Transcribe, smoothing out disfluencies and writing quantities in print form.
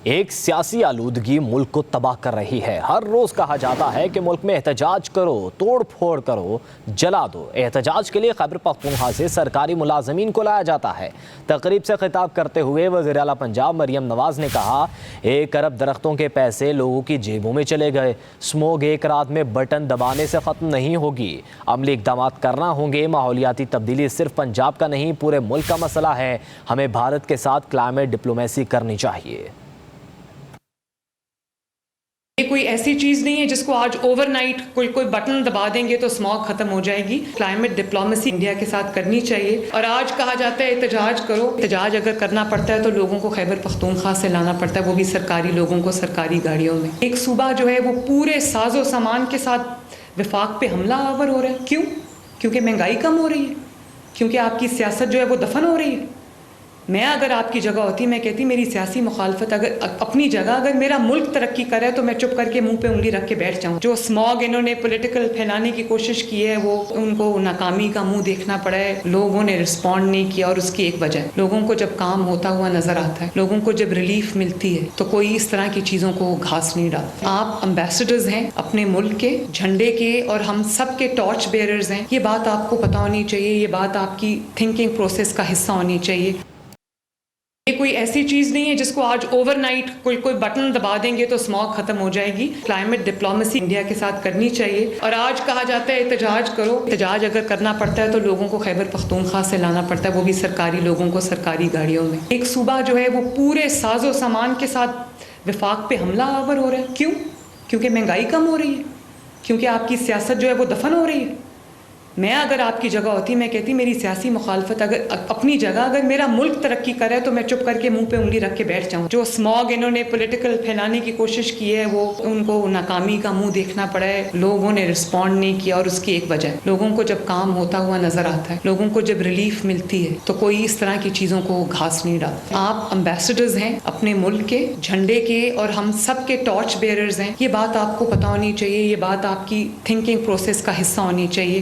ایک سیاسی آلودگی ملک کو تباہ کر رہی ہے۔ ہر روز کہا جاتا ہے کہ ملک میں احتجاج کرو، توڑ پھوڑ کرو، جلا دو۔ احتجاج کے لیے خیبر پختونخوا سے سرکاری ملازمین کو لایا جاتا ہے۔ تقریب سے خطاب کرتے ہوئے وزیر اعلیٰ پنجاب مریم نواز نے کہا، 1 ارب درختوں کے پیسے لوگوں کی جیبوں میں چلے گئے۔ سموگ ایک رات میں بٹن دبانے سے ختم نہیں ہوگی، عملی اقدامات کرنا ہوں گے۔ ماحولیاتی تبدیلی صرف پنجاب کا نہیں، پورے ملک کا مسئلہ ہے۔ ہمیں بھارت کے ساتھ کلائمیٹ ڈپلومیسی کرنی چاہیے۔ یہ کوئی ایسی چیز نہیں ہے جس کو آج اوور نائٹ کوئی بٹن دبا دیں گے تو اسموگ ختم ہو جائے گی۔ کلائمیٹ ڈپلومیسی انڈیا کے ساتھ کرنی چاہیے۔ اور آج کہا جاتا ہے احتجاج کرو، احتجاج اگر کرنا پڑتا ہے تو لوگوں کو خیبر پختونخوا سے لانا پڑتا ہے، وہ بھی سرکاری لوگوں کو سرکاری گاڑیوں میں۔ ایک صوبہ جو ہے وہ پورے ساز و سامان کے ساتھ وفاق پہ حملہ آور ہو رہا ہے۔ کیوں؟ کیونکہ مہنگائی کم ہو رہی ہے، کیونکہ آپ کی سیاست جو ہے وہ دفن ہو رہی ہے۔ میں اگر آپ کی جگہ ہوتی میں کہتی میری سیاسی مخالفت اگر اپنی جگہ، اگر میرا ملک ترقی کرے تو میں چپ کر کے منہ پہ انگلی رکھ کے بیٹھ جاؤں۔ جو اسموگ انہوں نے پولیٹیکل پھیلانے کی کوشش کی ہے، وہ ان کو ناکامی کا منہ دیکھنا پڑا ہے۔ لوگوں نے رسپونڈ نہیں کیا، اور اس کی ایک وجہ ہے لوگوں کو جب کام ہوتا ہوا نظر آتا ہے، لوگوں کو جب ریلیف ملتی ہے تو کوئی اس طرح کی چیزوں کو گھاس نہیں ڈالتا۔ آپ امبیسڈرز ہیں اپنے ملک کے، جھنڈے کے، اور ہم سب کے ٹارچ بیئرز ہیں۔ یہ بات آپ کو پتہ ہونی چاہیے، یہ بات آپ کی تھنکنگ پروسیس کا حصہ ہونی چاہیے۔ یہ کوئی ایسی چیز نہیں ہے جس کو آج اوور نائٹ کوئی بٹن دبا دیں گے تو اسموگ ختم ہو جائے گی۔ کلائمیٹ ڈپلومیسی انڈیا کے ساتھ کرنی چاہیے۔ اور آج کہا جاتا ہے احتجاج کرو، احتجاج اگر کرنا پڑتا ہے تو لوگوں کو خیبر پختونخوا سے لانا پڑتا ہے، وہ بھی سرکاری لوگوں کو سرکاری گاڑیوں میں۔ ایک صوبہ جو ہے وہ پورے ساز و سامان کے ساتھ وفاق پہ حملہ آور ہو رہا ہے۔ کیوں؟ کیونکہ مہنگائی کم ہو رہی ہے، کیونکہ آپ کی سیاست جو ہے وہ دفن ہو رہی ہے۔ میں اگر آپ کی جگہ ہوتی میں کہتی میری سیاسی مخالفت اگر اپنی جگہ، اگر میرا ملک ترقی کرے تو میں چپ کر کے منہ پہ انگلی رکھ کے بیٹھ جاؤں۔ جو اسموگ انہوں نے پولیٹیکل پھیلانے کی کوشش کی ہے، وہ ان کو ناکامی کا منہ دیکھنا پڑا ہے۔ لوگوں نے رسپونڈ نہیں کیا، اور اس کی ایک وجہ ہے لوگوں کو جب کام ہوتا ہوا نظر آتا ہے، لوگوں کو جب ریلیف ملتی ہے تو کوئی اس طرح کی چیزوں کو گھاس نہیں ڈالتا۔ آپ امبیسڈرز ہیں اپنے ملک کے، جھنڈے کے، اور ہم سب کے ٹارچ بیئرز ہیں۔ یہ بات آپ کو پتہ ہونی چاہیے، یہ بات آپ کی تھنکنگ پروسیس کا حصہ ہونی چاہیے۔